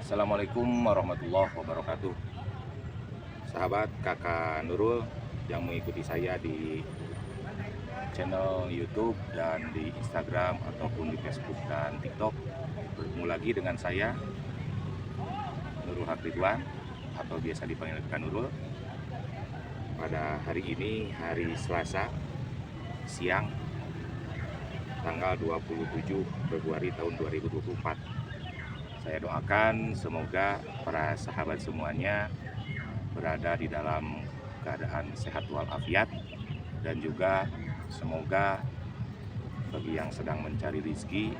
Assalamualaikum warahmatullahi wabarakatuh. Sahabat Kakak Nurul yang mengikuti saya di channel YouTube dan di Instagram ataupun di Facebook dan TikTok, bertemu lagi dengan saya Nurul Hakridwan atau biasa dipanggil Kakak Nurul. Pada hari ini, hari Selasa siang, tanggal 27 Februari tahun 2024. Saya doakan semoga para sahabat semuanya berada di dalam keadaan sehat walafiat, dan juga semoga bagi yang sedang mencari rezeki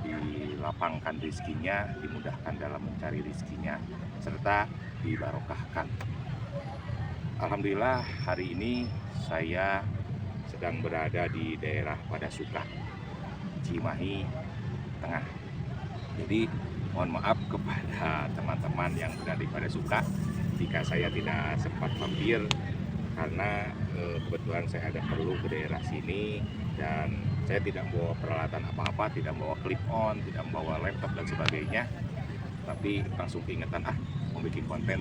dilapangkan rezekinya, dimudahkan dalam mencari rezekinya, serta dibarokahkan. Alhamdulillah hari ini saya sedang berada di daerah Padasuka, Cimahi Tengah. Jadi mohon maaf kepada teman-teman yang berada di Padasuka jika saya tidak sempat mampir, karena kebetulan saya ada perlu ke daerah sini dan saya tidak membawa peralatan apa-apa, tidak membawa clip on, tidak membawa laptop dan sebagainya, tapi langsung keingetan membuat konten.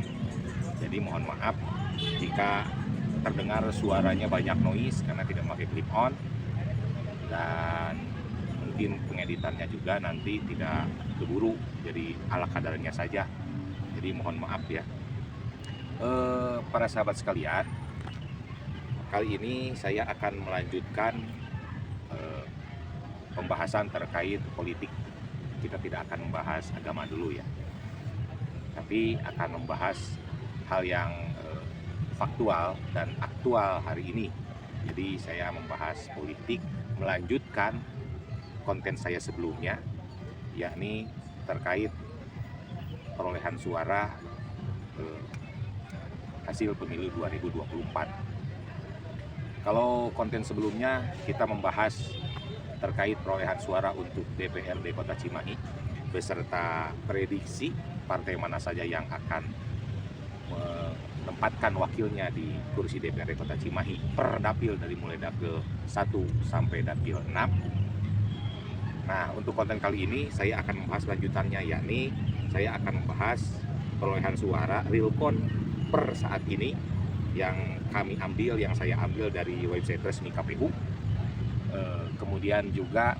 Jadi mohon maaf jika terdengar suaranya banyak noise karena tidak memakai clip on, dan mungkin pengeditannya juga nanti tidak keburu, jadi ala kadarnya saja. Jadi mohon maaf ya. Para sahabat sekalian, kali ini saya akan melanjutkan pembahasan terkait politik. Kita tidak akan membahas agama dulu ya, tapi akan membahas hal yang faktual dan aktual hari ini. Jadi saya membahas politik, melanjutkan konten saya sebelumnya, yakni terkait perolehan suara hasil pemilu 2024. Kalau konten sebelumnya kita membahas terkait perolehan suara untuk DPRD Kota Cimahi beserta prediksi partai mana saja yang akan menempatkan wakilnya di kursi DPRD Kota Cimahi per dapil, dari mulai dapil 1 sampai dapil 6. Nah, untuk konten kali ini saya akan membahas lanjutannya, yakni saya akan membahas perolehan suara realcon per saat ini yang saya ambil dari website resmi KPU. Kemudian juga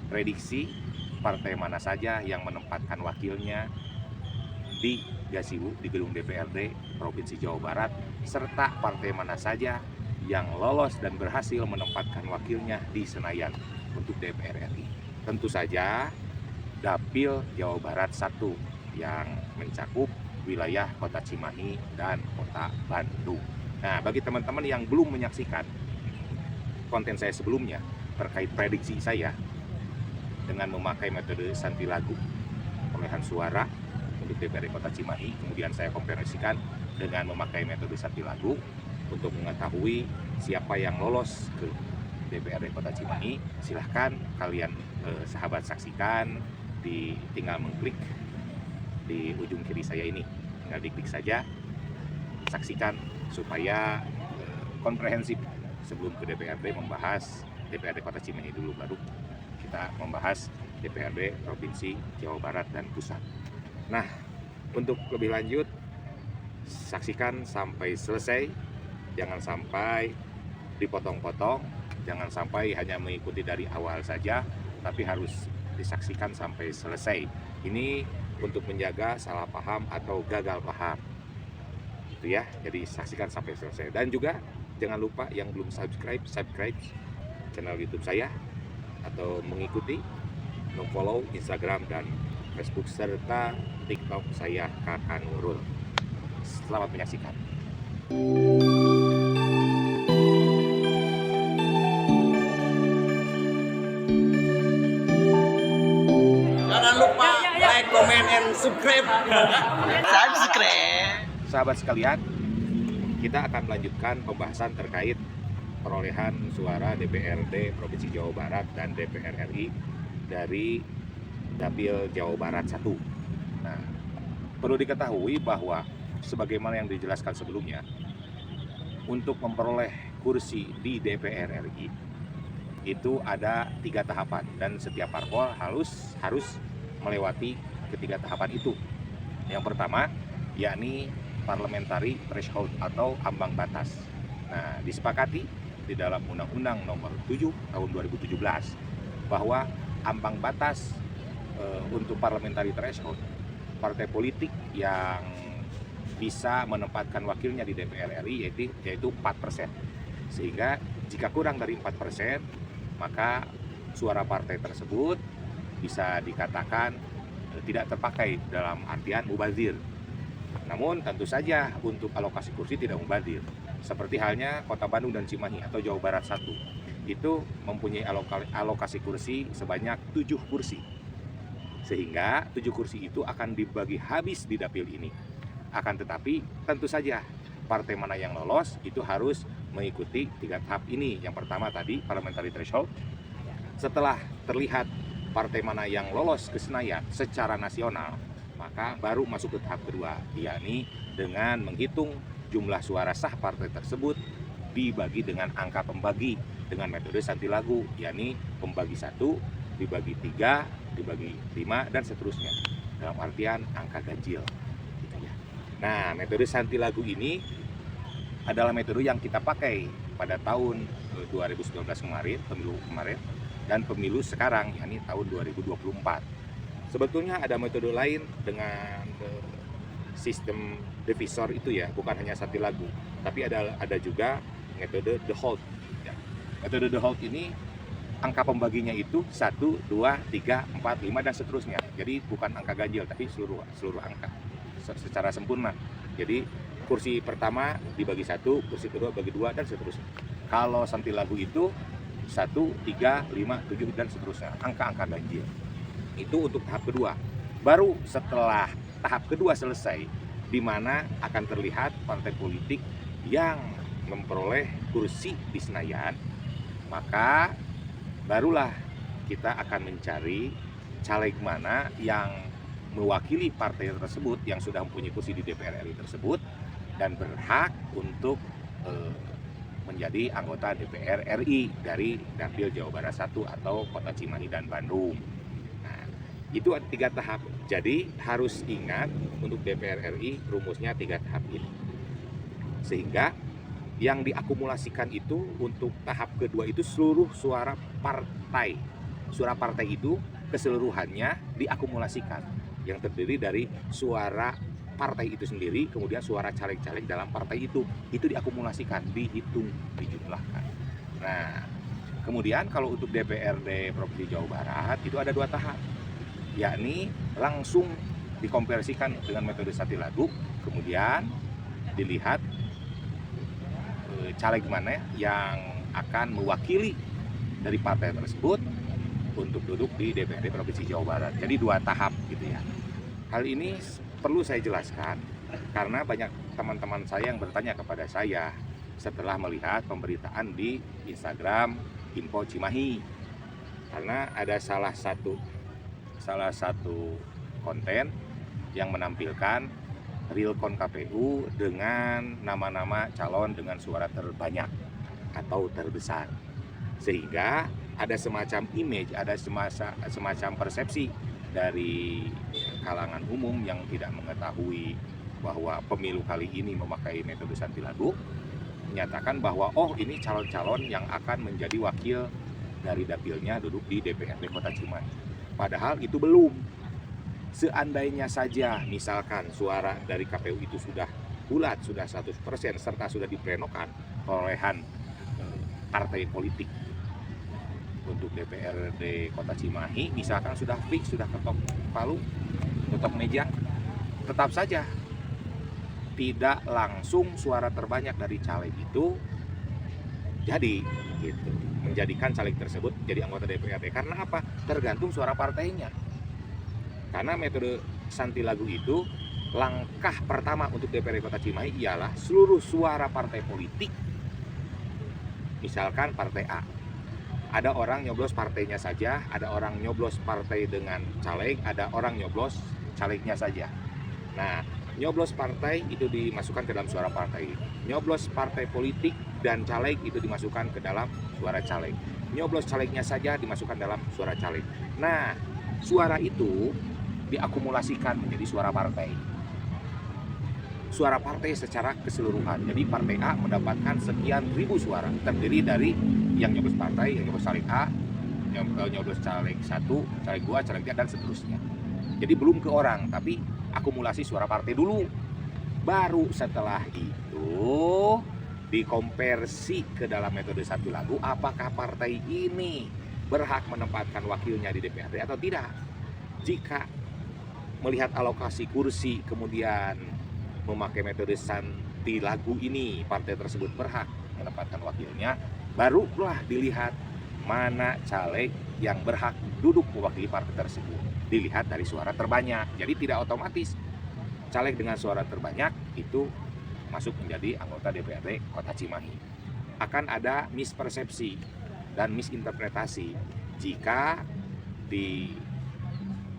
prediksi partai mana saja yang menempatkan wakilnya di Gasibu, di gedung DPRD Provinsi Jawa Barat, serta partai mana saja yang lolos dan berhasil menempatkan wakilnya di Senayan untuk DPR RI. Tentu saja dapil Jawa Barat 1 yang mencakup wilayah Kota Cimahi dan Kota Bandung. Nah, bagi teman-teman yang belum menyaksikan konten saya sebelumnya terkait prediksi saya dengan memakai metode Santilagu perolehan suara untuk DPRD Kota Cimahi, kemudian saya komparasikan dengan memakai metode Santilagu untuk mengetahui siapa yang lolos ke DPRD Kota Cimahi. Silahkan kalian sahabat saksikan, tinggal mengklik di ujung kiri saya ini, tinggal diklik saja, saksikan supaya komprehensif sebelum ke DPRD membahas DPRD Kota Cimahi dulu, baru kita membahas DPRD Provinsi Jawa Barat dan Pusat. Nah, untuk lebih lanjut saksikan sampai selesai, jangan sampai dipotong-potong, jangan sampai hanya mengikuti dari awal saja, tapi harus disaksikan sampai selesai. Ini untuk menjaga salah paham atau gagal paham, itu ya. Jadi saksikan sampai selesai, dan juga jangan lupa yang belum subscribe channel YouTube saya atau mengikuti, follow Instagram dan Facebook serta TikTok saya Kakak Nurul. Selamat menyaksikan. Jangan lupa like, comment, and subscribe. Sahabat sekalian, kita akan melanjutkan pembahasan terkait perolehan suara DPRD Provinsi Jawa Barat dan DPR RI dari dapil Jawa Barat 1. Nah, perlu diketahui bahwa sebagaimana yang dijelaskan sebelumnya, untuk memperoleh kursi di DPR RI itu ada 3 tahapan, dan setiap parpol harus melewati ketiga tahapan itu. Yang pertama yakni parliamentary threshold atau ambang batas. Nah, disepakati di dalam Undang-Undang Nomor 7 Tahun 2017 bahwa ambang batas untuk parliamentary threshold partai politik yang bisa menempatkan wakilnya di DPR RI yaitu 4%. Sehingga jika kurang dari 4%, maka suara partai tersebut bisa dikatakan tidak terpakai dalam artian mubazir. Namun tentu saja untuk alokasi kursi tidak mubazir. Seperti halnya Kota Bandung dan Cimahi atau Jawa Barat 1 itu mempunyai alokasi kursi sebanyak 7 kursi. Sehingga 7 kursi itu akan dibagi habis di dapil ini. Akan tetapi tentu saja partai mana yang lolos itu harus mengikuti 3 tahap ini. Yang pertama tadi parliamentary threshold. Setelah terlihat partai mana yang lolos ke Senayan secara nasional, maka baru masuk ke tahap kedua, yakni dengan menghitung jumlah suara sah partai tersebut dibagi dengan angka pembagi dengan metode Santilagu, yakni pembagi 1 dibagi 3 dibagi 5 dan seterusnya, dalam artian angka ganjil gitu ya. Nah, metode Santilagu ini adalah metode yang kita pakai pada tahun 2019 kemarin, pemilu kemarin, dan pemilu sekarang, yakni tahun 2024. Sebetulnya ada metode lain dengan sistem divisor itu ya, bukan hanya Santilagu, tapi ada juga metode the hold. Ya. Metode the hold ini angka pembaginya itu 1, 2, 3, 4, 5 dan seterusnya. Jadi bukan angka ganjil tapi seluruh angka secara sempurna. Jadi kursi pertama dibagi 1, kursi kedua bagi 2 dan seterusnya. Kalau Santilagu itu 1, 3, 5, 7 dan seterusnya, angka-angka ganjil. Itu untuk tahap kedua. Baru setelah tahap kedua selesai, di mana akan terlihat partai politik yang memperoleh kursi di Senayan, maka barulah kita akan mencari caleg mana yang mewakili partai tersebut yang sudah mempunyai kursi di DPR RI tersebut dan berhak untuk menjadi anggota DPR RI dari Dapil Jawa Barat 1 atau Kota Cimahi dan Bandung. Nah, itu ada 3 tahap. Jadi harus ingat untuk DPR RI rumusnya 3 tahap ini. Sehingga yang diakumulasikan itu untuk tahap kedua itu seluruh suara partai. Suara partai itu keseluruhannya diakumulasikan, yang terdiri dari suara partai itu sendiri, kemudian suara caleg-caleg dalam partai itu diakumulasikan, dihitung, dijumlahkan. Nah, kemudian kalau untuk DPRD Provinsi Jawa Barat itu ada 2 tahap, yakni langsung dikonversikan dengan metode Santilagu, kemudian dilihat caleg mana yang akan mewakili dari partai tersebut untuk duduk di DPRD Provinsi Jawa Barat. Jadi 2 tahap gitu ya. Hal ini perlu saya jelaskan karena banyak teman-teman saya yang bertanya kepada saya setelah melihat pemberitaan di Instagram Info Cimahi. Karena ada salah satu konten yang menampilkan realcon KPU dengan nama-nama calon dengan suara terbanyak atau terbesar. Sehingga ada semacam image, ada semacam persepsi dari kalangan umum yang tidak mengetahui bahwa pemilu kali ini memakai metode Santilagu, menyatakan bahwa ini calon-calon yang akan menjadi wakil dari dapilnya duduk di DPRD Kota Cimahi. Padahal itu belum. Seandainya saja misalkan suara dari KPU itu sudah bulat, sudah 100% serta sudah diplenokan perolehan partai politik untuk DPRD Kota Cimahi, misalkan sudah fix, sudah ketok palu, ketok meja, tetap saja tidak langsung suara terbanyak dari caleg itu jadi gitu, menjadikan caleg tersebut jadi anggota DPRD. Karena apa? Tergantung suara partainya. Karena metode Santilagu itu langkah pertama untuk DPRD Kota Cimahi ialah seluruh suara partai politik. Misalkan partai A, ada orang nyoblos partainya saja, ada orang nyoblos partai dengan caleg, ada orang nyoblos calegnya saja. Nah, nyoblos partai itu dimasukkan ke dalam suara partai. Nyoblos partai politik dan caleg itu dimasukkan ke dalam suara caleg. Nyoblos calegnya saja dimasukkan dalam suara caleg. Nah, suara itu diakumulasikan menjadi suara partai. Suara partai secara keseluruhan. Jadi partai A mendapatkan sekian ribu suara, terdiri dari yang nyoblos partai, yang nyoblos caleg A, yang nyoblos caleg 1, caleg 2, caleg 3, dan seterusnya. Jadi belum ke orang, tapi akumulasi suara partai dulu. Baru setelah itu dikonversi ke dalam metode satu lagu, apakah partai ini berhak menempatkan wakilnya di DPRD atau tidak. Jika melihat alokasi kursi kemudian memakai metode santi lagu ini, partai tersebut berhak menempatkan wakilnya, barulah dilihat mana caleg yang berhak duduk mewakili partai tersebut. Dilihat dari suara terbanyak. Jadi tidak otomatis caleg dengan suara terbanyak itu masuk menjadi anggota DPRD Kota Cimahi. Akan ada mispersepsi dan misinterpretasi jika di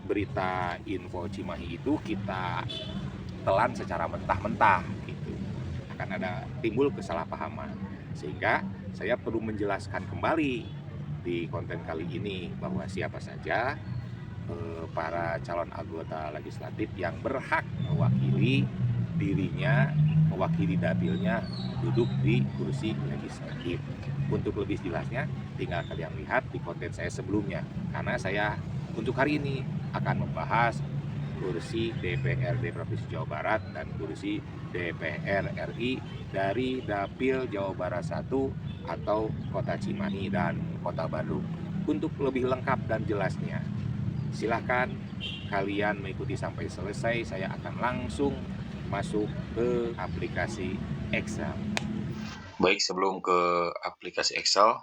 berita info Cimahi itu kita telan secara mentah-mentah gitu. Akan ada timbul kesalahpahaman. Sehingga saya perlu menjelaskan kembali di konten kali ini bahwa siapa saja para calon anggota legislatif yang berhak mewakili dirinya, mewakili dapilnya duduk di kursi legislatif. Untuk lebih jelasnya tinggal kalian lihat di konten saya sebelumnya, karena saya untuk hari ini akan membahas kursi DPRD Provinsi Jawa Barat dan kursi DPR RI dari Dapil Jawa Barat 1 atau Kota Cimahi dan Kota Bandung. Untuk lebih lengkap dan jelasnya, silahkan kalian mengikuti sampai selesai. Saya akan langsung masuk ke aplikasi Excel. Baik, sebelum ke aplikasi Excel,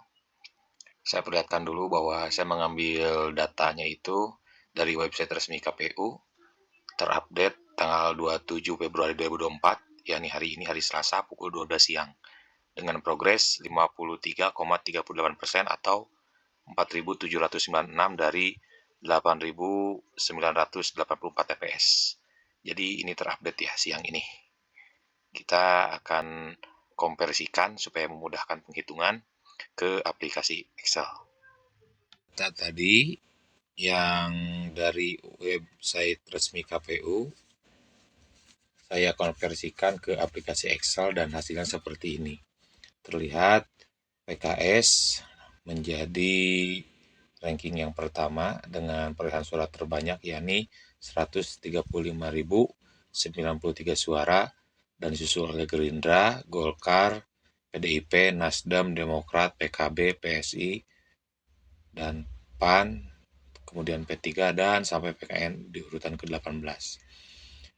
saya perlihatkan dulu bahwa saya mengambil datanya itu dari website resmi KPU, terupdate tanggal 27 Februari 2024, yakni hari ini, hari Selasa, pukul 12 siang, dengan progres 53,38% atau 4.796 dari 8.984 TPS. Jadi ini terupdate ya siang ini. Kita akan konversikan supaya memudahkan penghitungan ke aplikasi Excel. Data tadi yang dari website resmi KPU saya konversikan ke aplikasi Excel dan hasilnya seperti ini. Terlihat PKS menjadi ranking yang pertama dengan perolehan suara terbanyak, yakni 135.093 suara, dan disusul oleh Gerindra, Golkar, PDIP, Nasdem, Demokrat, PKB, PSI, dan PAN, kemudian P3 dan sampai PKN di urutan ke-18.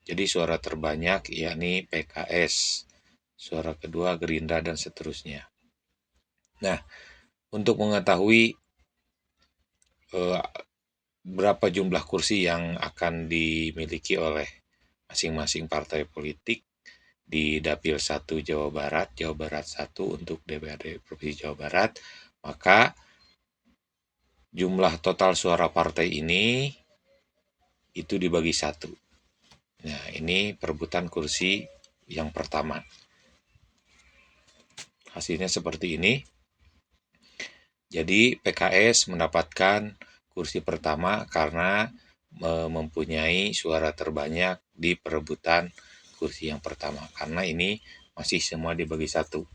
Jadi suara terbanyak yakni PKS, suara kedua Gerindra, dan seterusnya. Nah, untuk mengetahui berapa jumlah kursi yang akan dimiliki oleh masing-masing partai politik di Dapil 1 Jawa Barat 1 untuk DPRD Provinsi Jawa Barat, maka jumlah total suara partai ini itu dibagi 1. Nah, ini perebutan kursi yang pertama. Hasilnya seperti ini. Jadi PKS mendapatkan kursi pertama karena mempunyai suara terbanyak di perebutan kursi yang pertama. Karena ini masih semua dibagi 1.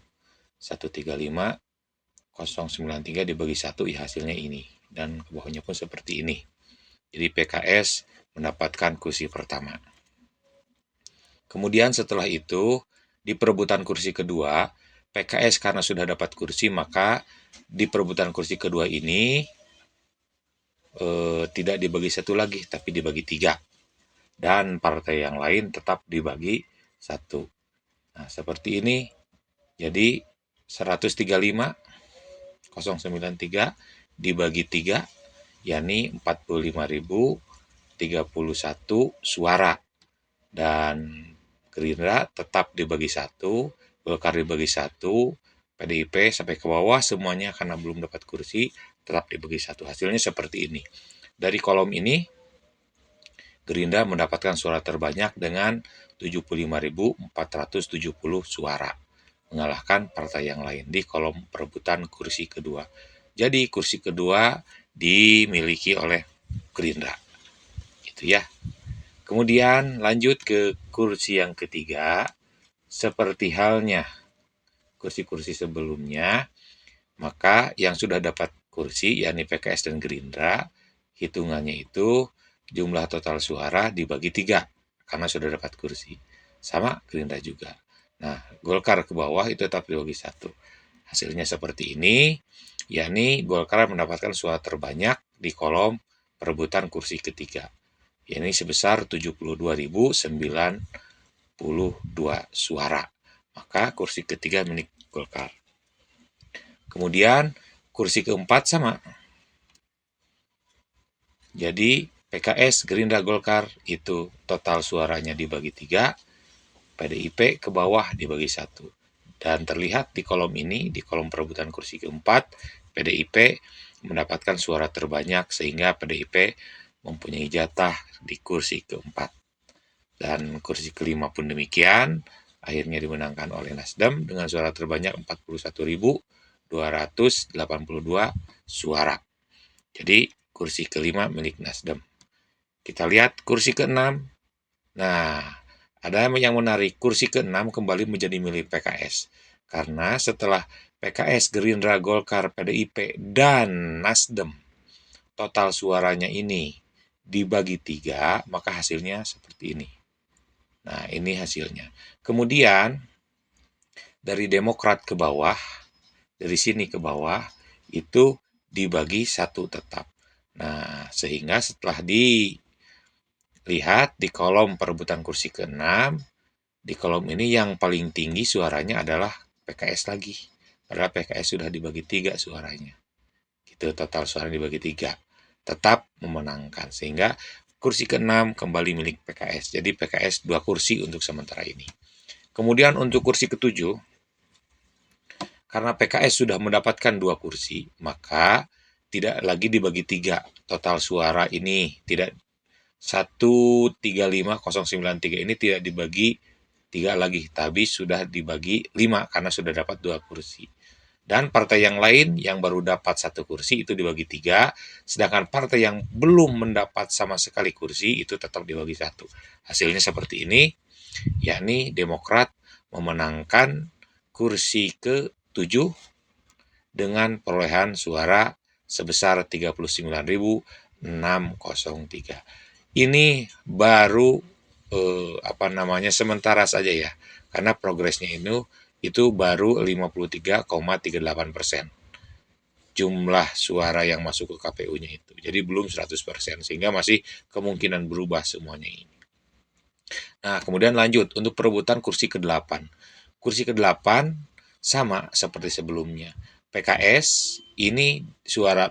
135, 093 dibagi 1, ya hasilnya ini. Dan ke bawahnya pun seperti ini. Jadi PKS mendapatkan kursi pertama. Kemudian setelah itu, di perebutan kursi kedua, PKS karena sudah dapat kursi, maka di perebutan kursi kedua ini tidak dibagi 1 lagi, tapi dibagi 3. Dan partai yang lain tetap dibagi 1. Nah, seperti ini. Jadi 135.093 dibagi 3, yakni 45.031 suara. Dan Gerindra tetap dibagi 1, Golkar dibagi 1, PDIP sampai ke bawah semuanya karena belum dapat kursi tetap dibagi 1. Hasilnya seperti ini. Dari kolom ini Gerindra mendapatkan suara terbanyak dengan 75.470 suara, mengalahkan partai yang lain di kolom perebutan kursi kedua. Jadi kursi kedua dimiliki oleh Gerindra. Gitu gitu ya. Kemudian lanjut ke kursi yang ketiga, seperti halnya kursi-kursi sebelumnya, maka yang sudah dapat kursi, yakni PKS dan Gerindra, hitungannya itu jumlah total suara dibagi 3, karena sudah dapat kursi. Sama Gerindra juga. Nah, Golkar ke bawah itu tetap dibagi 1. Hasilnya seperti ini, yakni Golkar mendapatkan suara terbanyak di kolom perebutan kursi ketiga, yakni sebesar 72.092 suara. Maka kursi ketiga milik Golkar. Kemudian kursi keempat sama. Jadi PKS, Gerindra, Golkar itu total suaranya dibagi 3, PDIP ke bawah dibagi 1. Dan terlihat di kolom ini, di kolom perebutan kursi keempat, PDIP mendapatkan suara terbanyak sehingga PDIP mempunyai jatah di kursi keempat. Dan kursi kelima pun demikian, akhirnya dimenangkan oleh Nasdem dengan suara terbanyak 41.282 suara. Jadi kursi kelima milik Nasdem. Kita lihat kursi keenam. Nah, ada yang menarik, kursi keenam kembali menjadi milik PKS. Karena setelah PKS, Gerindra, Golkar, PDIP, dan Nasdem, total suaranya ini dibagi 3, maka hasilnya seperti ini. Nah, ini hasilnya. Kemudian, dari Demokrat ke bawah, dari sini ke bawah, itu dibagi 1 tetap. Nah, sehingga setelah dilihat di kolom perebutan kursi ke-6, di kolom ini yang paling tinggi suaranya adalah PKS lagi. Padahal PKS sudah dibagi 3 suaranya. Gitu, total suara dibagi 3. Tetap memenangkan. Sehingga kursi ke-6 kembali milik PKS. Jadi PKS 2 kursi untuk sementara ini. Kemudian untuk kursi ke-7, karena PKS sudah mendapatkan 2 kursi, maka tidak lagi dibagi 3. Total suara ini tidak 135093 ini tidak dibagi 3 lagi, tapi sudah dibagi 5 karena sudah dapat 2 kursi. Dan partai yang lain yang baru dapat 1 kursi itu dibagi 3, sedangkan partai yang belum mendapat sama sekali kursi itu tetap dibagi 1. Hasilnya seperti ini, yakni Demokrat memenangkan kursi ke-7 dengan perolehan suara sebesar 39.603. Ini baru sementara saja ya, karena progresnya itu baru 53,38% jumlah suara yang masuk ke KPU-nya itu. Jadi belum 100%, sehingga masih kemungkinan berubah semuanya ini. Nah, kemudian lanjut untuk perebutan kursi ke-8. Kursi ke-8 sama seperti sebelumnya. PKS ini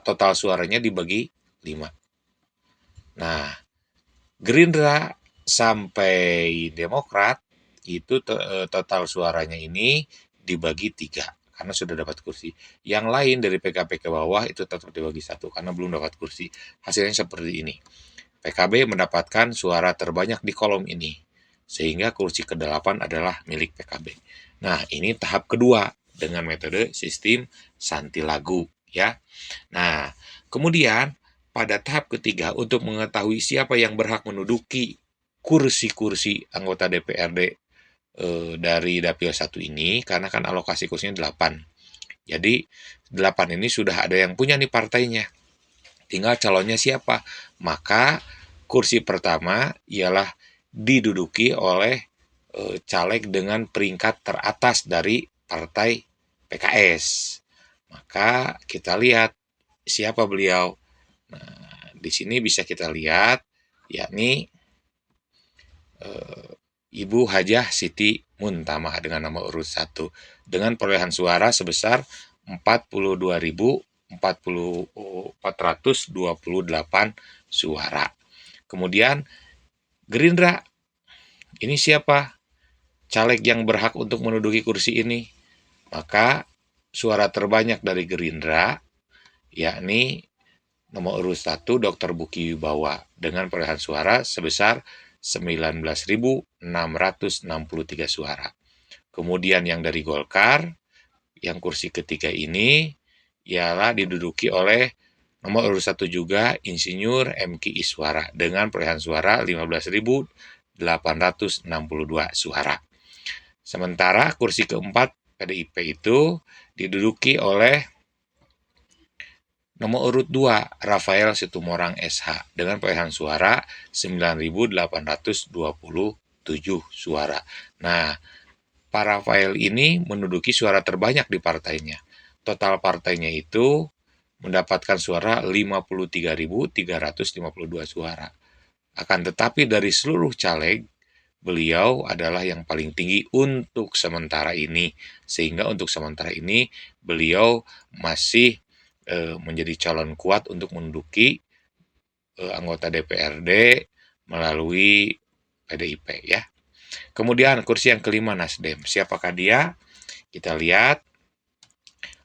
total suaranya dibagi 5. Nah, Gerindra sampai Demokrat itu total suaranya ini dibagi 3 karena sudah dapat kursi. Yang lain dari PKB ke bawah itu tetap dibagi 1 karena belum dapat kursi. Hasilnya seperti ini. PKB mendapatkan suara terbanyak di kolom ini, sehingga kursi ke-8 adalah milik PKB. Nah, ini tahap kedua dengan metode sistem Santilagu ya. Nah, kemudian pada tahap ketiga untuk mengetahui siapa yang berhak menduduki kursi-kursi anggota DPRD dari Dapil 1 ini, karena kan alokasi kursinya 8. Jadi 8 ini sudah ada yang punya nih partainya. Tinggal calonnya siapa. Maka kursi pertama ialah diduduki oleh caleg dengan peringkat teratas dari partai PKS. Maka kita lihat siapa beliau. Nah, di sini bisa kita lihat, yakni Ibu Hajah Siti Muntamah dengan nomor urut 1 dengan perolehan suara sebesar 42.428 suara. Kemudian Gerindra, ini siapa caleg yang berhak untuk menduduki kursi ini? Maka suara terbanyak dari Gerindra, yakni nomor urut 1 Dr. Buki Wibawa dengan perolehan suara sebesar 19.663 suara. Kemudian yang dari Golkar, yang kursi ketiga ini ialah diduduki oleh Nomor urut 1 juga Insinyur M.Ki Iswara dengan perolehan suara 15.862 suara. Sementara kursi keempat PDIP itu diduduki oleh nomor urut 2 Rafael Situmorang SH dengan perolehan suara 9.827 suara. Nah, Pak Rafael ini menduduki suara terbanyak di partainya. Total partainya itu mendapatkan suara 53.352 suara. Akan tetapi dari seluruh caleg, beliau adalah yang paling tinggi untuk sementara ini. Sehingga untuk sementara ini beliau masih menjadi calon kuat untuk menduduki anggota DPRD melalui PDIP ya. Kemudian kursi yang kelima Nasdem. Siapakah dia? Kita lihat.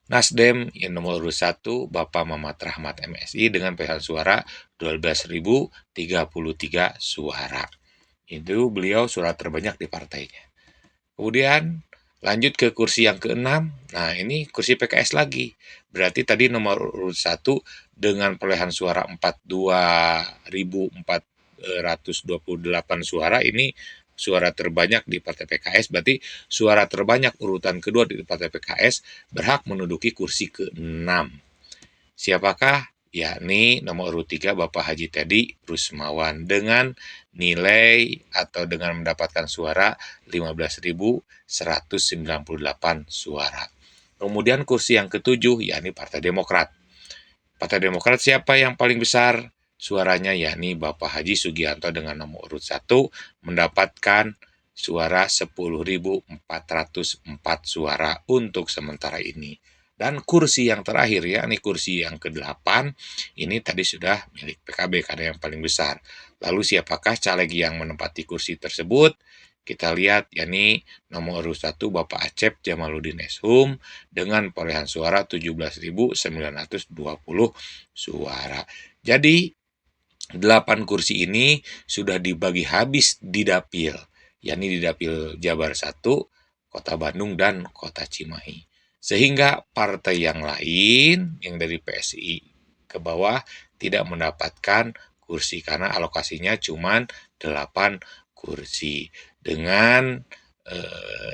Nasdem yang nomor urut 1 Bapak Mamat Rahmat MSI dengan perolehan suara 12.033 suara. Itu beliau suara terbanyak di partainya. Kemudian lanjut ke kursi yang keenam. Nah, ini kursi PKS lagi. Berarti tadi nomor urut 1 dengan perolehan suara 42.428 suara, ini suara terbanyak di Partai PKS, berarti suara terbanyak urutan kedua di Partai PKS berhak menduduki kursi ke-6. Siapakah? Yakni nomor urut 3 Bapak Haji Teddy Rusmawan dengan nilai atau dengan mendapatkan suara 15.198 suara. Kemudian kursi yang ke-7 yakni Partai Demokrat. Partai Demokrat siapa yang paling besar? Suaranya yakni Bapak Haji Sugianto dengan nomor urut 1 mendapatkan suara 10.404 suara untuk sementara ini. Dan kursi yang terakhir yakni kursi yang ke-8 ini tadi sudah milik PKB karena yang paling besar. Lalu siapakah caleg yang menempati kursi tersebut? Kita lihat yakni nomor urut 1 Bapak Acep Jamaluddin Eshum dengan perolehan suara 17.920 suara. Jadi 8 kursi ini sudah dibagi habis di dapil, yakni di dapil Jabar 1, Kota Bandung, dan Kota Cimahi. Sehingga partai yang lain yang dari PSI ke bawah tidak mendapatkan kursi karena alokasinya cuma 8 kursi. Dengan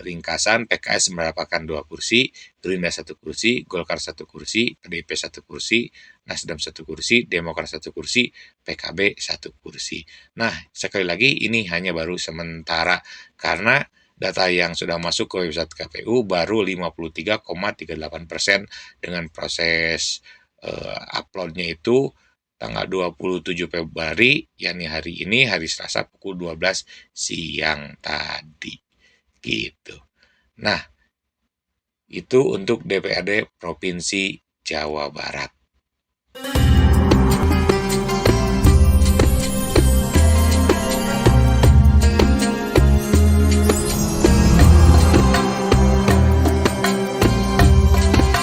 ringkasan PKS mendapatkan 2 kursi, Gerindra 1 kursi, Golkar 1 kursi, PDIP 1 kursi, Nasdem 1 kursi, Demokrat 1 kursi, PKB 1 kursi. Nah, sekali lagi ini hanya baru sementara karena data yang sudah masuk ke website KPU baru 53,38% dengan proses uploadnya itu tanggal 27 Februari, yakni hari ini, hari Selasa pukul 12 siang tadi. Gitu. Nah, itu untuk DPRD Provinsi Jawa Barat.